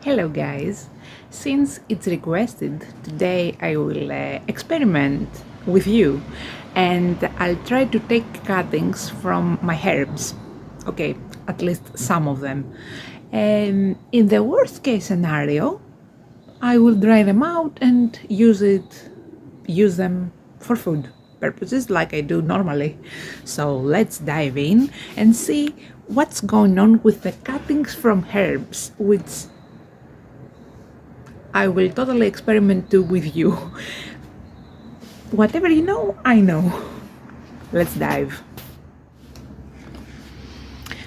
Hello guys! Since it's requested, today I will experiment with you and I'll try to take cuttings from my herbs. Okay, at least some of them. In the worst case scenario, I will dry them out and use them for food purposes like I do normally. So let's dive in and see what's going on with the cuttings from herbs, which I will totally experiment too with you. Whatever you know, I know. Let's dive.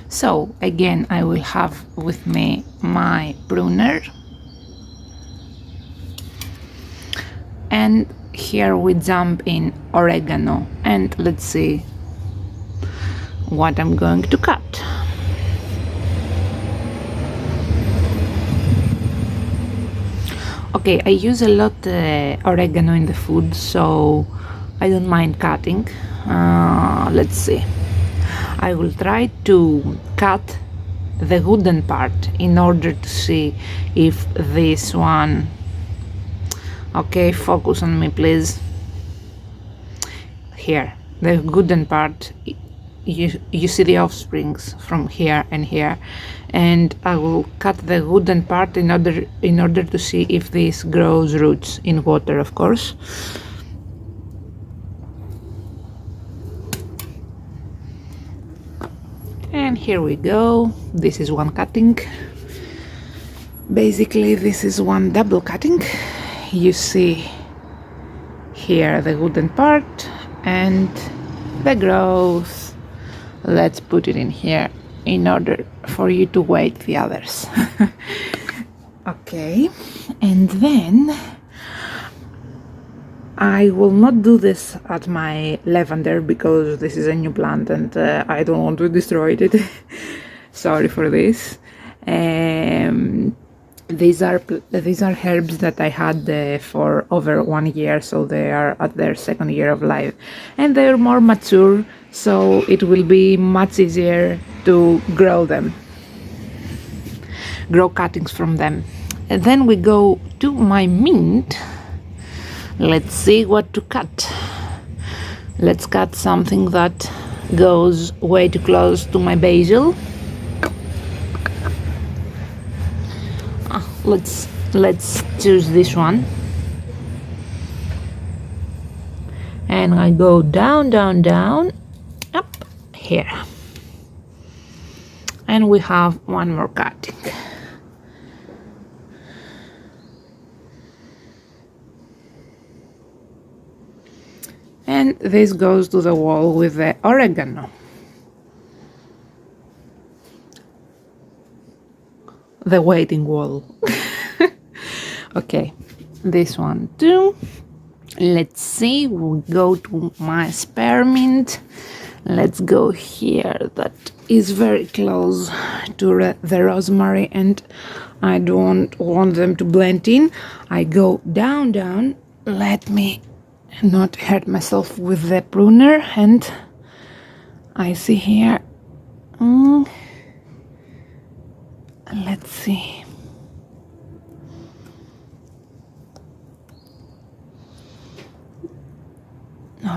So again, I will have with me my pruner. And here we jump in oregano and let's see what I'm going to cut. Okay, I use a lot oregano in the food, so I don't mind cutting. Let's see. I will try to cut the wooden part in order to see if this one... Okay, focus on me please. Here, the wooden part, you see the offsprings from here and here, and I will cut the wooden part in order to see if this grows roots in water, of course. And here we go. This is one cutting. Basically this is one double cutting. You see here the wooden part and the growth. Let's put it in here in order for you to weight the others. Okay, and then I will not do this at my lavender because this is a new plant and I don't want to destroy it. Sorry for this. These are herbs that I had for over 1 year, so they are at their second year of life, and they're more mature, so it will be much easier to grow cuttings from them. And then we go to my mint. Let's see what to cut. Let's cut something that goes way too close to my basil. Let's choose this one, and I go down up here, and we have one more cutting. And this goes to the wall with the oregano. The waiting wall. Okay, this one too. Let's see, we'll go to my spearmint. Let's go here, that is very close to the rosemary and I don't want them to blend in. I go down. Let me not hurt myself with the pruner, and I see here. Let's see.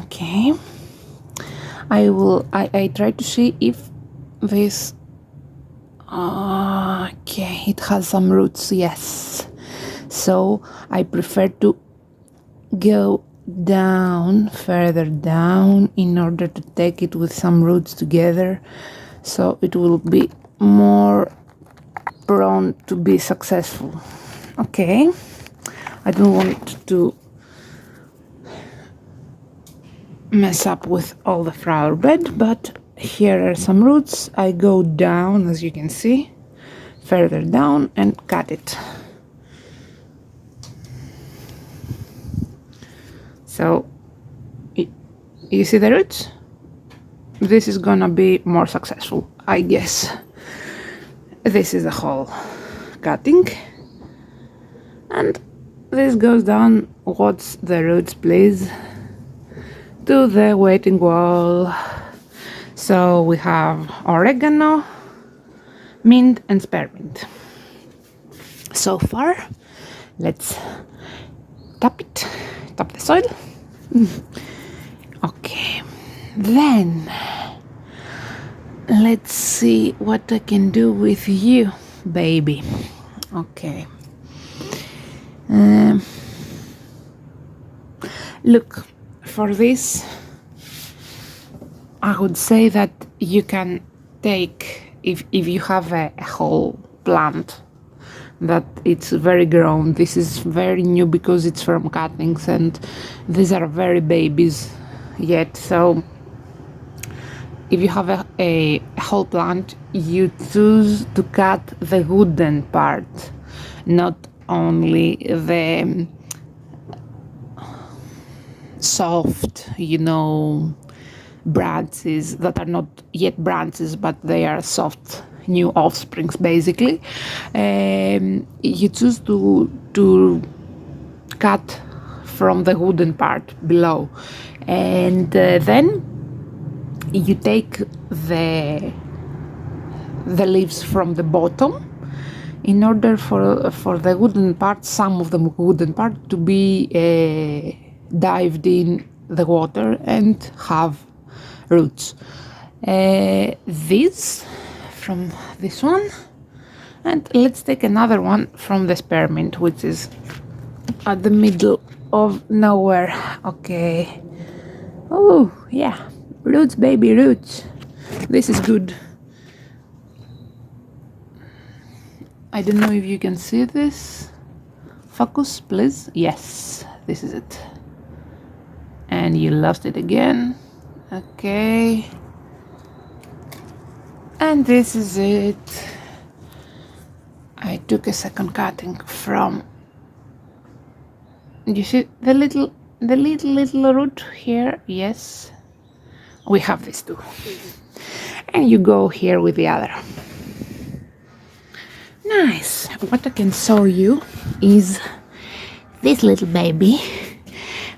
Okay. I try to see if this... Okay, it has some roots, yes. So I prefer to go further down in order to take it with some roots together, so it will be more prone to be successful. Okay, I don't want to mess up with all the flower bed, but here are some roots. I go down, as you can see, further down and cut it. So you see the roots? This is gonna be more successful, I guess. This is the whole cutting, and this goes down. What's the roots, please? To the waiting wall. So we have oregano, mint and spearmint. so far. Let's tap the soil. Okay, then let's see what I can do with you, baby. Okay. Look, for this, I would say that you can take, if you have a whole plant that it's very grown, this is very new because it's from cuttings and these are very babies yet, so if you have a whole plant, you choose to cut the wooden part, not only the soft, branches that are not yet branches, but they are soft new offsprings basically. You choose to cut from the wooden part below, and then you take the leaves from the bottom in order for the wooden part, some of the wooden part, to be dived in the water and have roots. This from this one, and let's take another one from the spearmint, which is at the middle of nowhere. Okay. Oh yeah, roots, baby, roots. This is good. I don't know if you can see this. Focus, please. Yes, this is it. And you lost it again. Okay. And this is it. I took a second cutting from, you see the little root here? Yes. We have this too. And you go here with the other. Nice. What I can show you is this little baby,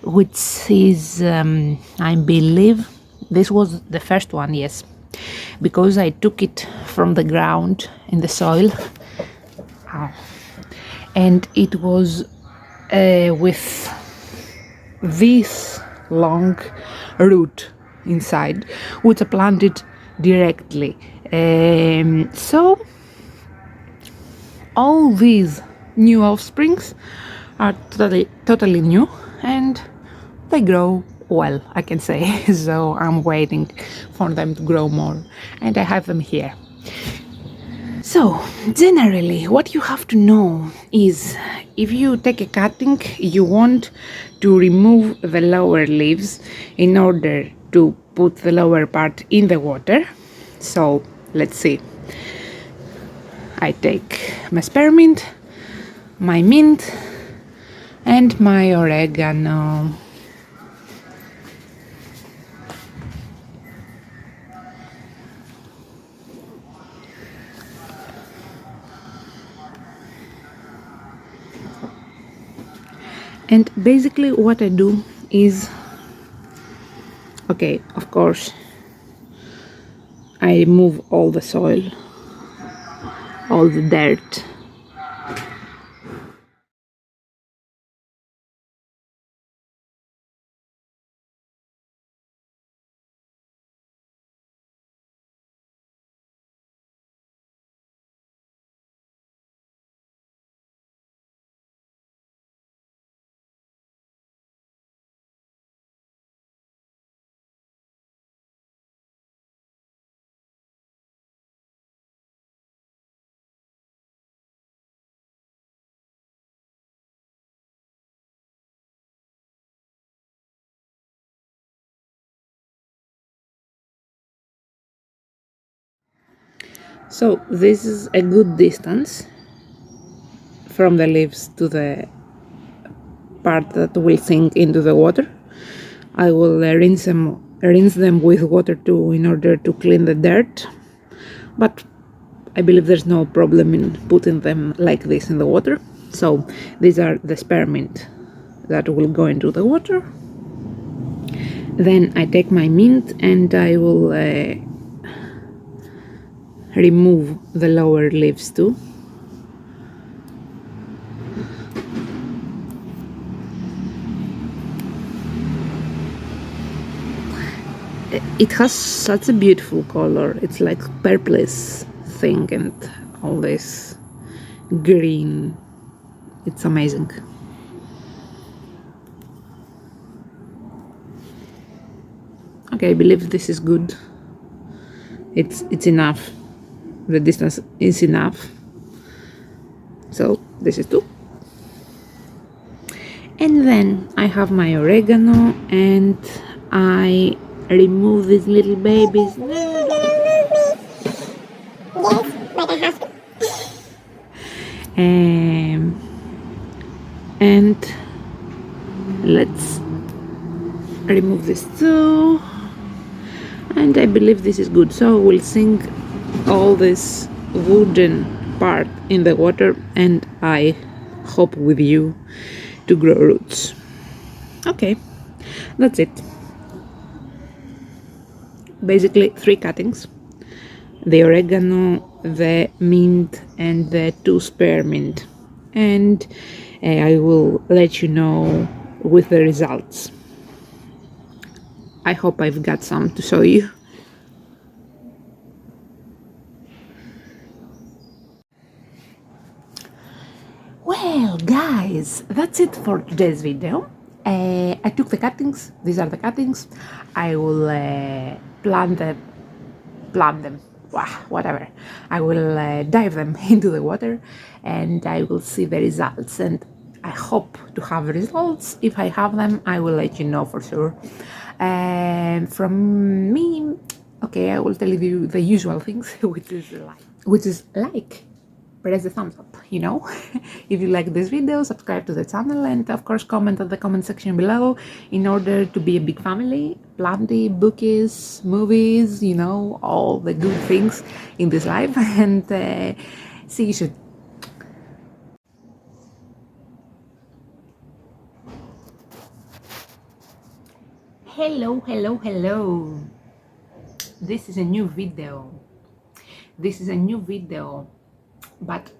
which is, I believe, this was the first one, yes, because I took it from the ground in the soil, and it was with this long root inside, which I planted directly. So all these new offsprings are totally new, and they grow well, I can say. So I'm waiting for them to grow more, and I have them here. So generally what you have to know is, if you take a cutting, you want to remove the lower leaves in order to put the lower part in the water. So let's see. I take my spearmint, my mint, and my oregano. And basically what I do is, okay, of course, I remove all the soil, all the dirt. So this is a good distance from the leaves to the part that will sink into the water. I will rinse them with water too, in order to clean the dirt, but I believe there's no problem in putting them like this in the water. So these are the spearmint that will go into the water. Then I take my mint and I will remove the lower leaves too. it has such a beautiful color. It's like purplish thing and all this green. It's amazing. Okay, I believe this is good. It's enough. The distance is enough. So this is 2. And then I have my oregano and I remove these little babies. And let's remove this too. And I believe this is good. So we'll sink all this wooden part in the water and I hope with you to grow roots. Okay, that's it. Basically 3 cuttings: the oregano, the mint, and the 2 spearmint. And I will let you know with the results. I hope I've got some to show you. Well, guys, that's it for today's video. I took the cuttings. These are the cuttings. I will plant them, whatever. I will dive them into the water and I will see the results. And I hope to have results. If I have them, I will let you know for sure. And from me, okay, I will tell you the usual things, which is like press the thumbs up, you know. If you like this video, subscribe to the channel and of course comment at the comment section below in order to be a big family. Plenty bookies, movies, you know, all the good things in this life. And see you soon. Hello. This is a new video. But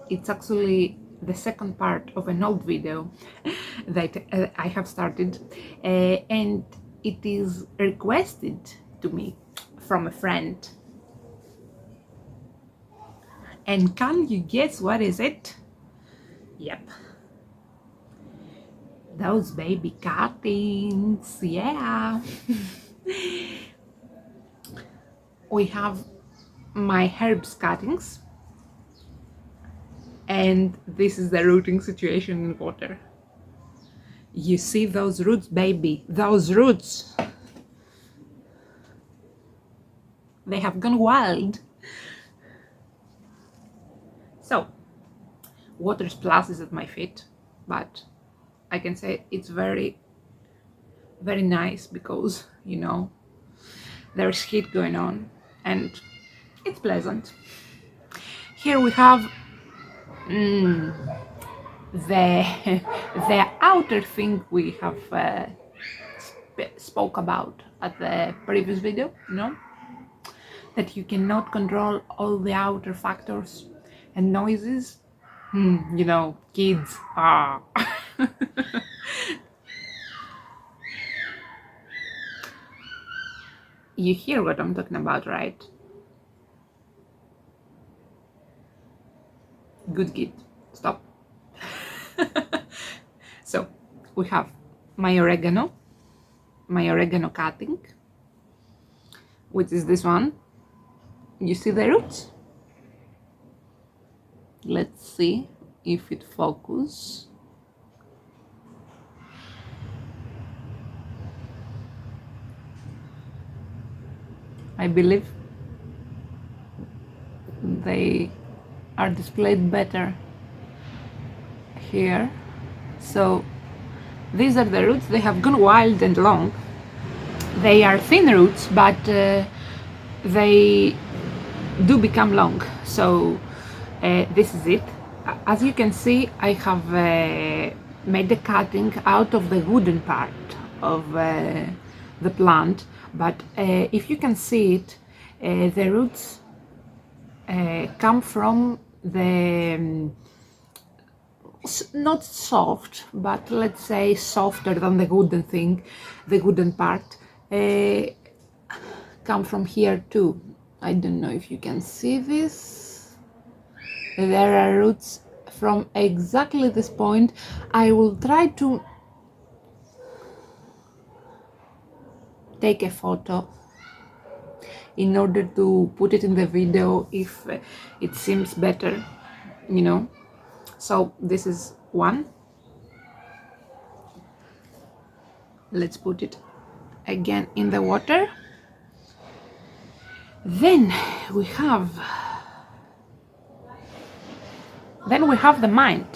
it's actually the second part of an old video that I have started, and it is requested to me from a friend. And can you guess what is it? Yep, those baby cuttings, yeah. We have my herbs cuttings, and this is the rooting situation in water. You see those roots, baby, those roots, they have gone wild. So water splashes at my feet, but I can say it's very nice because, you know, there's heat going on and it's pleasant. Here we have the outer thing we have spoke about at the previous video, you know, that you cannot control all the outer factors and noises. You know, kids. You hear what I'm talking about, right? Good kid, stop. So we have my oregano cutting, which is this one. You see the roots? Let's see if it focuses. I believe they are displayed better here. So these are the roots. They have gone wild and long. They are thin roots, but they do become long. So this is it. As you can see, I have made a cutting out of the wooden part of the plant, but if you can see it, the roots come from the not soft, but let's say softer than the wooden thing, the wooden part. come from here too. I don't know if you can see this. There are roots from exactly this point. I will try to take a photo in order to put it in the video if it seems better, you know. So this is one. Let's put it again in the water. Then we have the mind.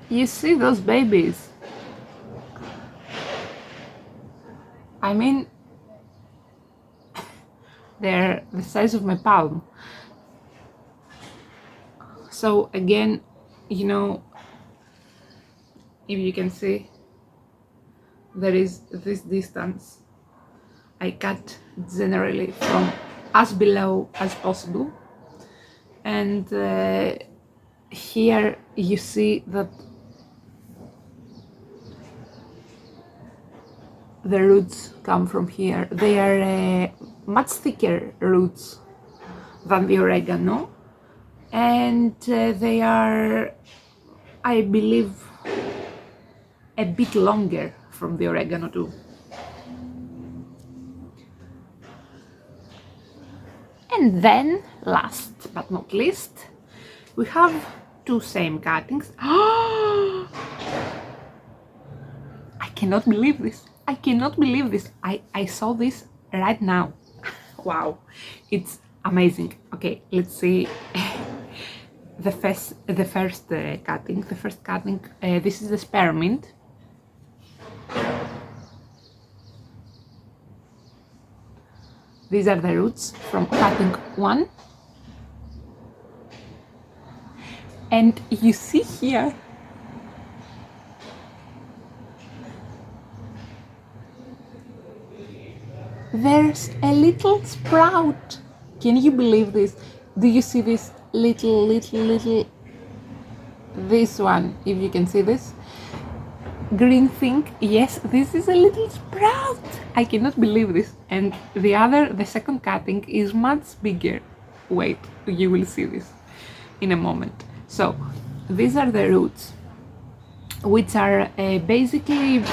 You see those babies? I mean, they're the size of my palm. So again, you know, if you can see, there is this distance. I cut generally from as below as possible, and here you see that the roots come from here. They are much thicker roots than the oregano, and they are, I believe, a bit longer from the oregano too. And then, last but not least, we have two same cuttings. I cannot believe this. I cannot believe this. I saw this right now. Wow, it's amazing. Okay, let's see the first cutting. The first cutting. This is the spearmint. These are the roots from cutting one. And you see here, there's a little sprout. Can you believe this? Do you see this little, this one, if you can see this green thing? Yes, this is a little sprout. I cannot believe this. And the second cutting is much bigger. Wait, you will see this in a moment. So these are the roots, which are basically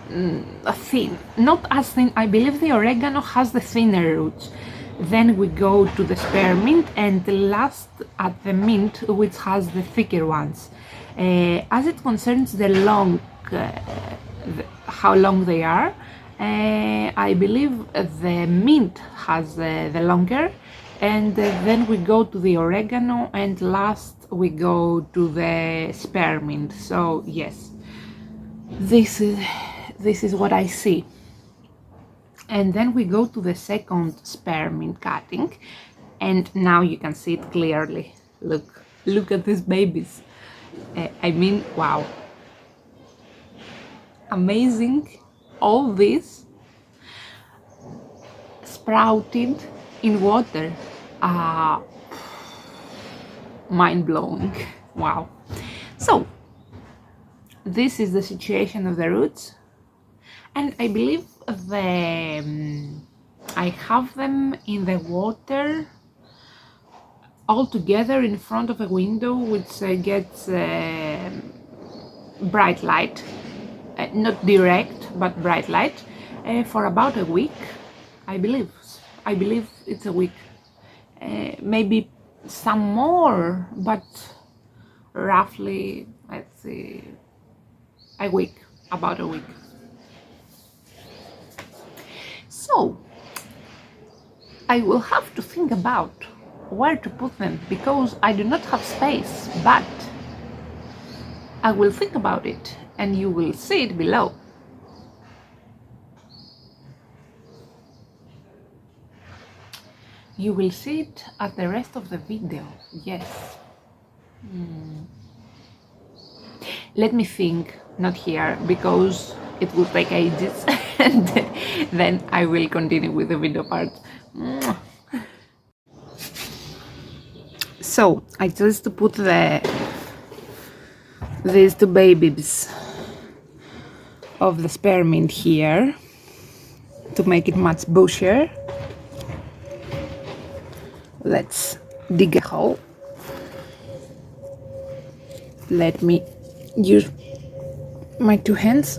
thin, not as thin. I believe the oregano has the thinner roots. Then we go to the spearmint, and last at the mint, which has the thicker ones. As it concerns the long, how long they are, I believe the mint has the longer, and then we go to the oregano, and last we go to the spearmint. So yes, this is what I see. And then we go to the second spearmint cutting, and now you can see it clearly. Look at these babies. I mean, wow, amazing. All this sprouted in water. Mind-blowing. Wow. So this is the situation of the roots, and I believe I have them in the water all together in front of a window, which gets bright light, not direct but bright light, for about a week. I believe it's a week, maybe some more, but roughly, let's see, a week, about a week. So I will have to think about where to put them, because I do not have space, but I will think about it and you will see it below. You will see it at the rest of the video, yes. Let me think, not here, because it will take ages and then I will continue with the video part. So I chose to put these two babies of the spearmint here to make it much bushier. Let's dig a hole. Let me use my two hands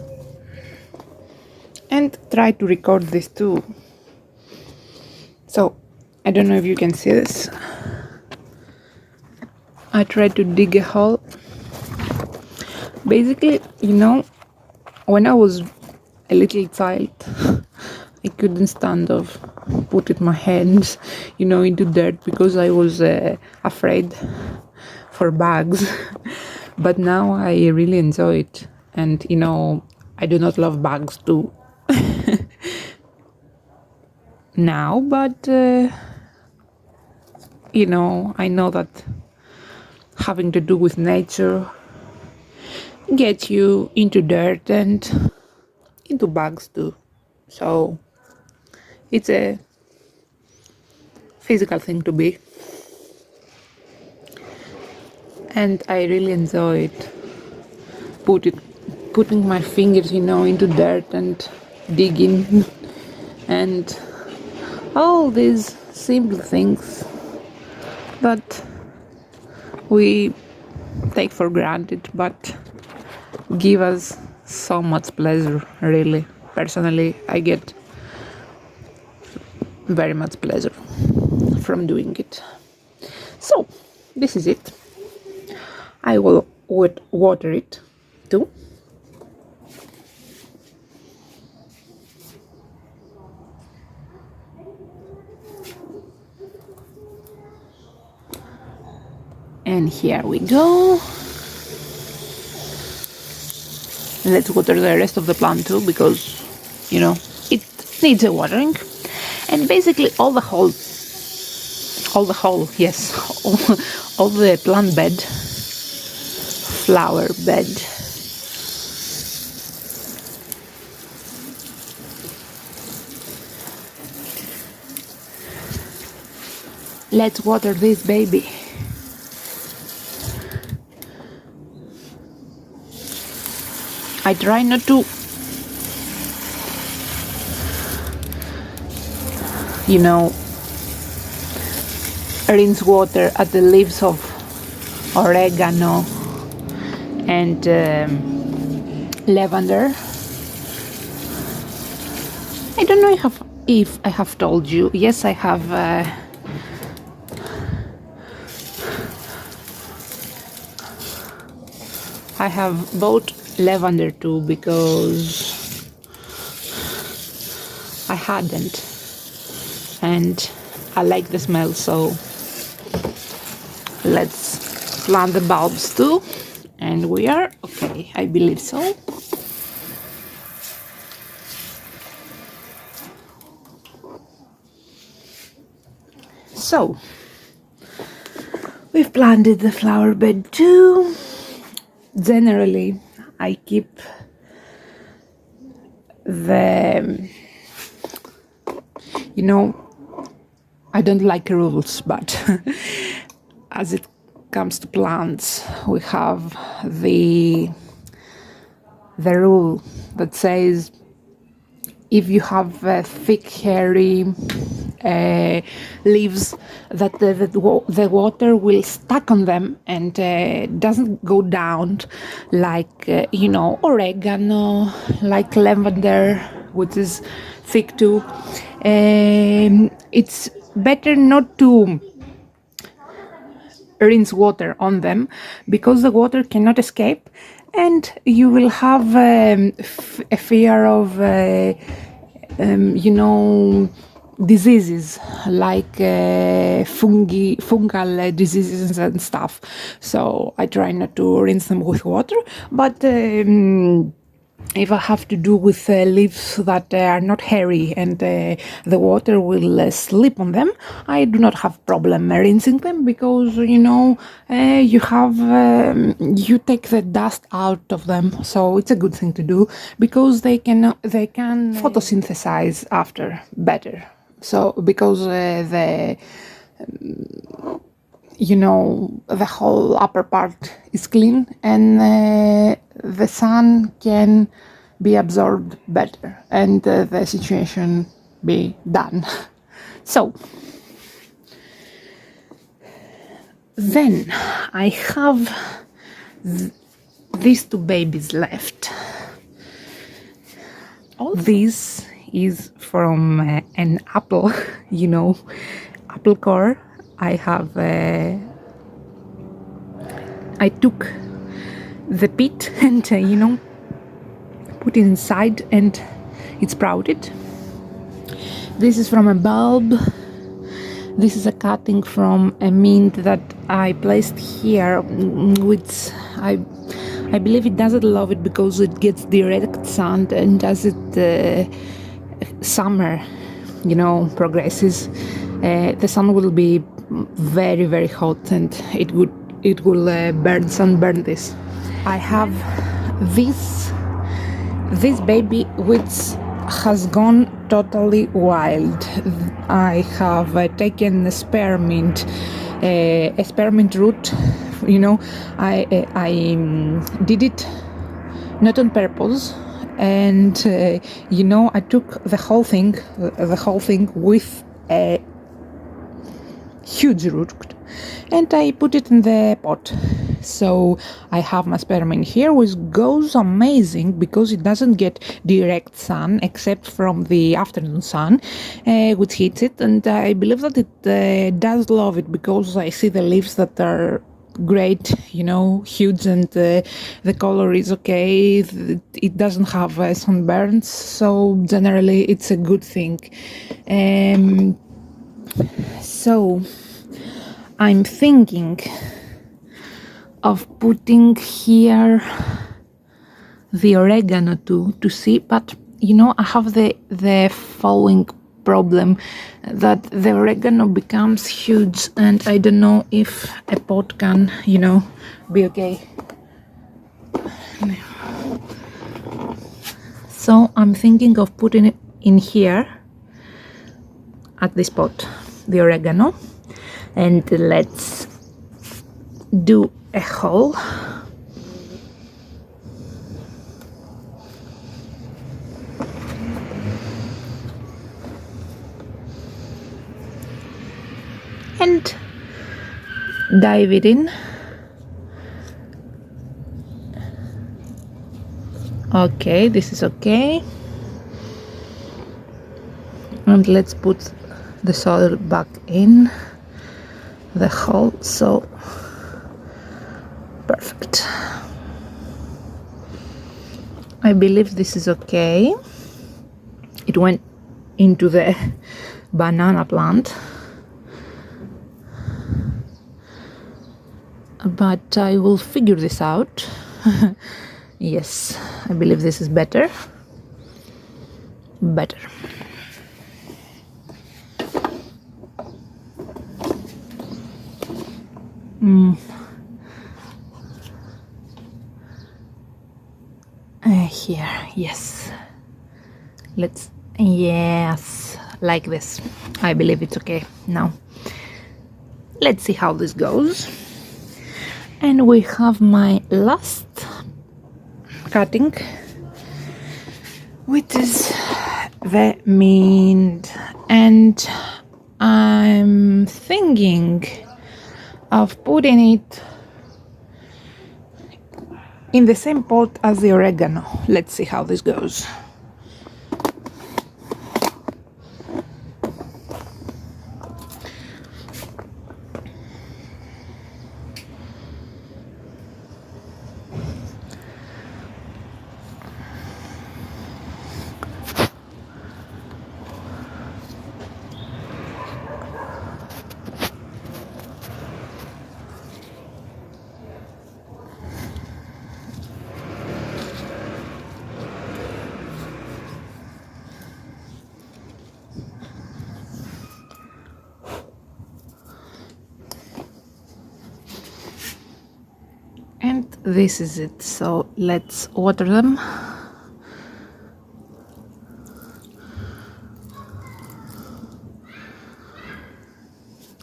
and try to record this too. So, I don't know if you can see this. I tried to dig a hole. Basically, when I was a little child, I couldn't stand of putting my hands, into dirt because I was afraid for bugs. But now I really enjoy it, and I do not love bugs too now, but I know that having to do with nature gets you into dirt and into bugs too. So it's a physical thing to be, and I really enjoy it. Putting my fingers, into dirt and digging and all these simple things that we take for granted, but give us so much pleasure, really. Personally, I get very much pleasure from doing it. So, this is it. I will water it too. And here we go. Let's water the rest of the plant too, because it needs a watering. And basically all the whole yes, all the plant bed, flower bed, let's water this baby. I try not to rinse water at the leaves of oregano and lavender. I don't know if I have told you. Yes, I have. I have bought lavender too because I hadn't, and I like the smell, so let's plant the bulbs too, and we are okay, I believe so. So we've planted the flower bed too. Generally, I keep the, I don't like rules, but as it comes to plants, we have the rule that says if you have thick, hairy leaves, that the water will stuck on them and doesn't go down like oregano, like lavender, which is thick too. It's better not to rinse water on them because the water cannot escape, and you will have a fear of diseases like fungal diseases and stuff. So I try not to rinse them with water, but if I have to do with leaves that are not hairy and the water will slip on them, I do not have problem rinsing them because you have you take the dust out of them, so it's a good thing to do because they can photosynthesize after better. So because the whole upper part is clean and the sun can be absorbed better and the situation be done. So then I have these two babies left. All this is from an apple, you know, apple core. I took the pit and put it inside and it sprouted. This is from a bulb. This is a cutting from a mint that I placed here, which I believe it doesn't love it because it gets direct sun, and as it summer progresses, the sun will be very, very hot and it will sunburn this. I have this baby which has gone totally wild. I have taken a spearmint root. I did it not on purpose, and I took the whole thing with a huge root, and I put it in the pot. So I have my spearmint here, which goes amazing because it doesn't get direct sun except from the afternoon sun, which hits it, and I believe that it does love it because I see the leaves that are great, huge, and the color is okay. It doesn't have sunburns, so generally it's a good thing. So I'm thinking of putting here the oregano to see, but I have the following problem, that the oregano becomes huge and I don't know if a pot can be okay. So I'm thinking of putting it in here at this pot, the oregano, and let's do a hole. And dive it in. Okay, this is okay. And let's put the soil back in the hole. So perfect. I believe this is okay. It went into the banana plant, but I will figure this out. Yes, I believe this is better. Here, yes. Yes, like this. I believe it's okay now. Let's see how this goes. And we have my last cutting, which is the mint, and I'm thinking of putting it in the same pot as the oregano. Let's see how this goes. And this is it, so let's water them.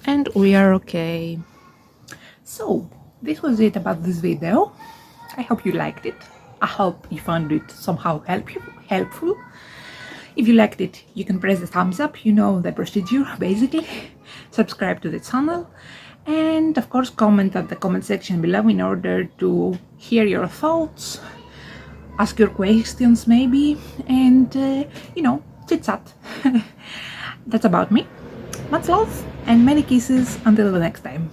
And we are okay. So this was it about this video. I hope you liked it. I hope you found it somehow helpful. If you liked it, you can press the thumbs up, you know the procedure basically. Subscribe to the channel, and of course comment at the comment section below in order to hear your thoughts, ask your questions maybe, and chit chat. That's about me. Much love and many kisses until the next time.